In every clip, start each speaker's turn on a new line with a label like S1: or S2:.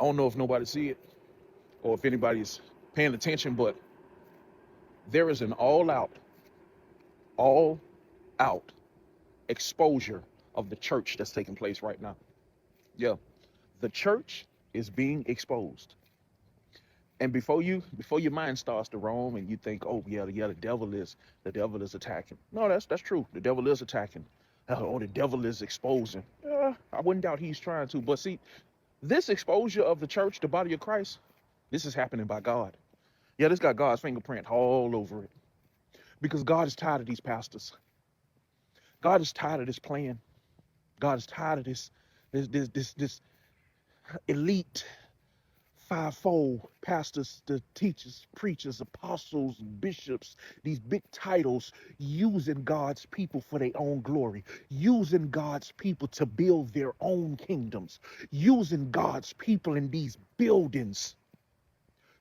S1: don't know if nobody see it or if anybody's paying attention, but there is an all out exposure of the church that's taking place right now. Yeah, the church is being exposed. And before your mind starts to roam and you think, oh yeah, the devil is attacking. No, that's true. The devil is attacking. Oh, the devil is exposing. I wouldn't doubt he's trying to. But see, this exposure of the church, the body of Christ, this is happening by God. Yeah, this got God's fingerprint all over it. Because God is tired of these pastors. God is tired of this plan. God is tired of this elite fivefold pastors, the teachers, preachers, apostles, bishops, these big titles, using God's people for their own glory, using God's people to build their own kingdoms, using God's people in these buildings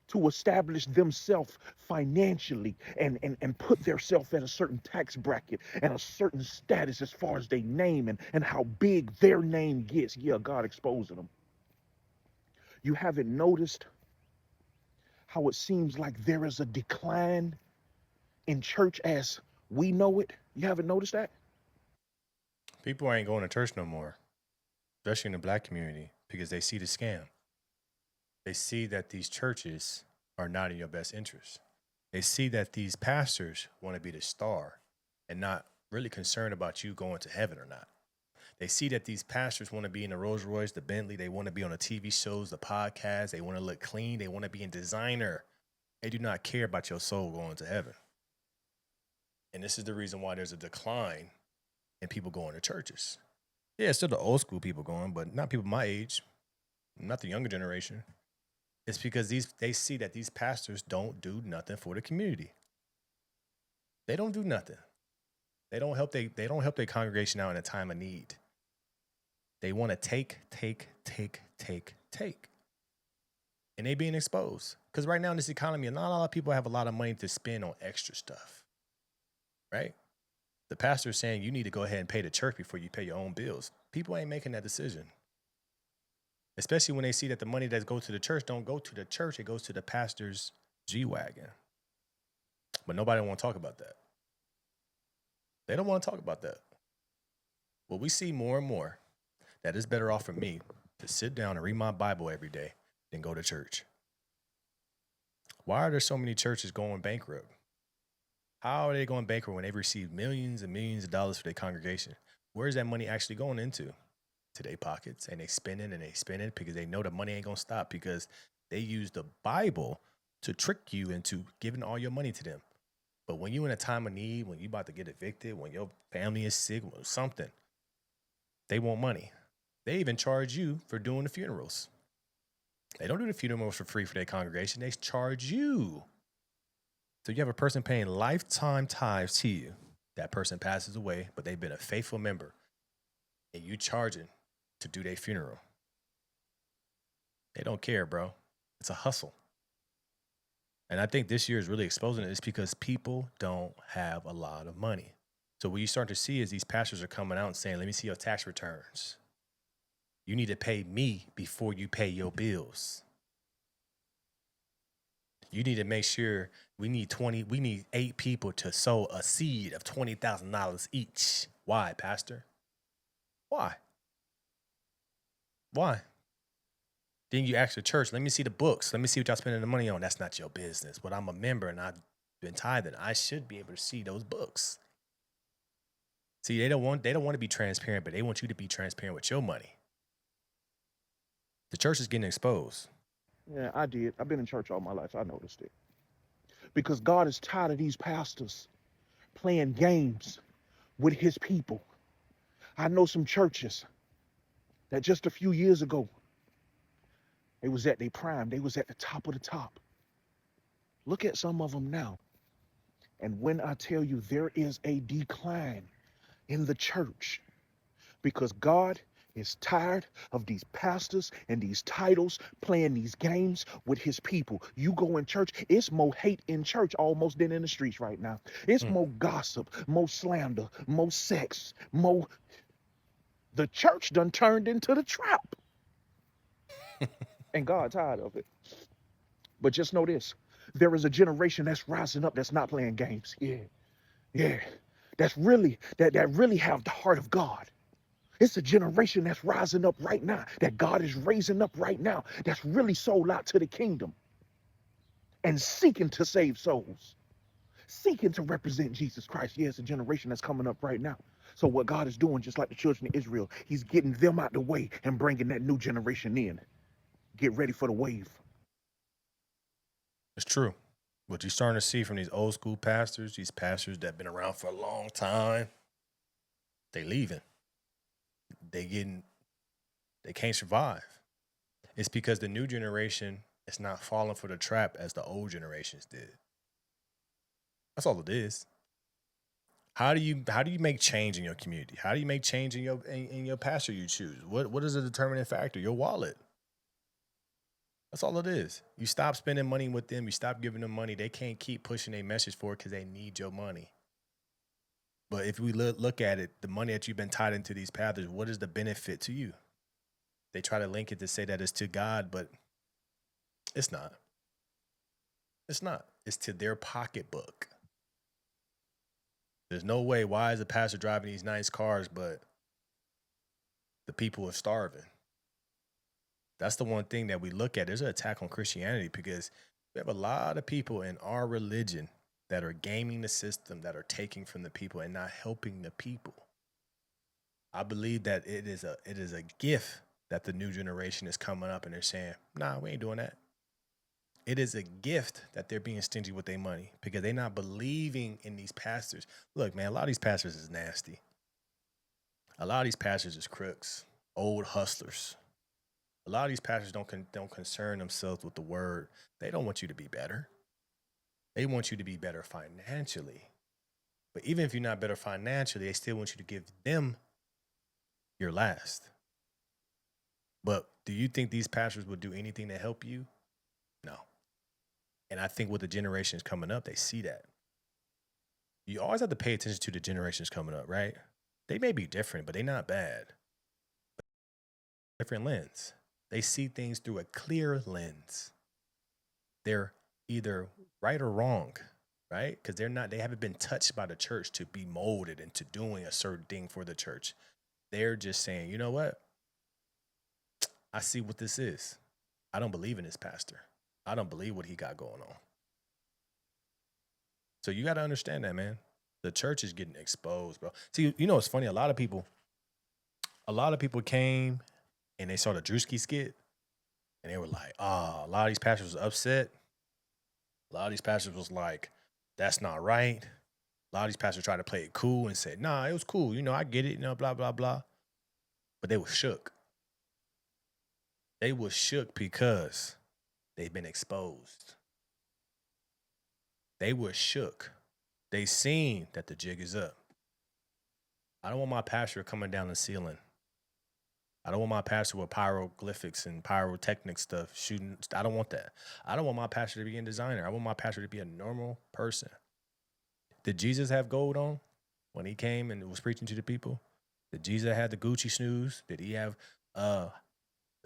S1: to establish themselves financially and put themselves at a certain tax bracket and a certain status as far as their name and how big their name gets. Yeah, God exposing them. You haven't noticed how it seems like there is a decline in church as we know it? You haven't noticed that?
S2: People ain't going to church no more, especially in the black community, because they see the scam. They see that these churches are not in your best interest. They see that these pastors want to be the star and not really concerned about you going to heaven or not. They see that these pastors want to be in the Rolls Royce, the Bentley. They want to be on the TV shows, the podcasts. They want to look clean. They want to be in designer. They do not care about your soul going to heaven. And this is the reason why there's a decline in people going to churches. Yeah, it's still the old school people going, but not people my age, not the younger generation. It's because they see that these pastors don't do nothing for the community. They don't do nothing. They don't help their congregation out in a time of need. They want to take. And they being exposed. Because right now in this economy, not a lot of people have a lot of money to spend on extra stuff. Right? The pastor is saying you need to go ahead and pay the church before you pay your own bills. People ain't making that decision. Especially when they see that the money that goes to the church don't go to the church, it goes to the pastor's G-Wagon. But nobody want to talk about that. They don't want to talk about that. Well, we see more and more that it's better off for me to sit down and read my Bible every day than go to church. Why are there so many churches going bankrupt? How are they going bankrupt when they've received millions and millions of dollars for their congregation? Where's that money actually going into? To their pockets, and they spending because they know the money ain't gonna stop because they use the Bible to trick you into giving all your money to them. But when you in a time of need, when you about to get evicted, when your family is sick or something, they want money. They even charge you for doing the funerals. They don't do the funerals for free for their congregation. They charge you. So you have a person paying lifetime tithes to you. That person passes away, but they've been a faithful member. And you charging to do their funeral. They don't care, bro. It's a hustle. And I think this year is really exposing it. It's because people don't have a lot of money. So what you start to see is these pastors are coming out and saying, let me see your tax returns. You need to pay me before you pay your bills. You need to make sure we need 8 people to sow a seed of $20,000 each. Why, Pastor? Why? Then you ask the church, let me see the books. Let me see what y'all spending the money on. That's not your business. But I'm a member and I've been tithing. I should be able to see those books. See, they don't want to be transparent, but they want you to be transparent with your money. The church is getting exposed.
S1: Yeah, I did. I've been in church all my life. I noticed it. Because God is tired of these pastors playing games with his people. I know some churches that just a few years ago, they was at their prime. They was at the top of the top. Look at some of them now. And when I tell you there is a decline in the church, because God is tired of these pastors and these titles playing these games with his people. You go in church, it's more hate in church almost than in the streets right now. It's more gossip, more slander, more sex, more. The church done turned into the trap. And God tired of it. But just know this. There is a generation that's rising up that's not playing games. Yeah. Yeah. That really have the heart of God. It's a generation that's rising up right now, that God is raising up right now, that's really sold out to the kingdom and seeking to save souls, seeking to represent Jesus Christ. Yeah, it's a generation that's coming up right now. So what God is doing, just like the children of Israel, he's getting them out the way and bringing that new generation in. Get ready for the wave.
S2: It's true. What you're starting to see from these old school pastors, these pastors that have been around for a long time, they leaving. They can't survive. It's because the new generation is not falling for the trap as the old generations did. That's all it is. How do you make change in your community? How do you make change in your pastor you choose? What is the determining factor? Your wallet. That's all it is. You stop spending money with them. You stop giving them money. They can't keep pushing a message forward because they need your money. But if we look at it, the money that you've been tied into these pastors, what is the benefit to you? They try to link it to say that it's to God, but it's not. It's not. It's to their pocketbook. There's no way. Why is the pastor driving these nice cars, but the people are starving? That's the one thing that we look at. There's an attack on Christianity because we have a lot of people in our religion that are gaming the system, that are taking from the people and not helping the people. I believe that it is a gift that the new generation is coming up and they're saying, nah, we ain't doing that. It is a gift that they're being stingy with their money because they're not believing in these pastors. Look, man, a lot of these pastors is nasty. A lot of these pastors is crooks, old hustlers. A lot of these pastors don't concern themselves with the word. They don't want you to be better. They want you to be better financially. But even if you're not better financially, they still want you to give them your last. But do you think these pastors would do anything to help you? No. And I think with the generations coming up, they see that. You always have to pay attention to the generations coming up, right? They may be different, but they're not bad. Different lens. They see things through a clear lens. They're either right or wrong, right? Because they haven't been touched by the church to be molded into doing a certain thing for the church. They're just saying, you know what? I see what this is. I don't believe in this pastor. I don't believe what he got going on. So you got to understand that, man. The church is getting exposed, bro. See, you know, it's funny. A lot of people came and they saw the Drewski skit and they were like, a lot of these pastors was upset. A lot of these pastors was like, that's not right. A lot of these pastors tried to play it cool and said, nah, it was cool. You know, I get it, you know, blah, blah, blah. But they were shook. They were shook because they've been exposed. They were shook. They seen that the jig is up. I don't want my pastor coming down the ceiling. I don't want my pastor with pyroglyphics and pyrotechnic stuff shooting. I don't want that. I don't want my pastor to be a designer. I want my pastor to be a normal person. Did Jesus have gold on when he came and was preaching to the people? Did Jesus have the Gucci snooze? Did he have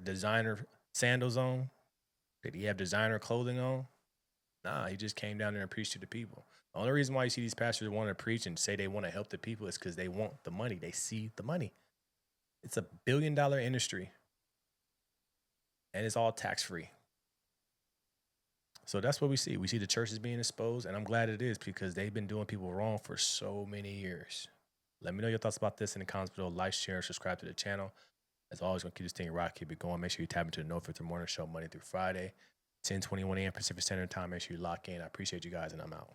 S2: designer sandals on? Did he have designer clothing on? Nah, he just came down there and preached to the people. The only reason why you see these pastors want to preach and say they want to help the people is because they want the money. They see the money. It's a $1 billion industry. And it's all tax-free. So that's what we see. We see the church is being exposed, and I'm glad it is because they've been doing people wrong for so many years. Let me know your thoughts about this in the comments below. Like, share, and subscribe to the channel. As always, going to keep this thing rock, keep it going. Make sure you tap into the No Filter Morning Show Monday through Friday, 10:21 a.m. Pacific Standard Time. Make sure you lock in. I appreciate you guys, and I'm out.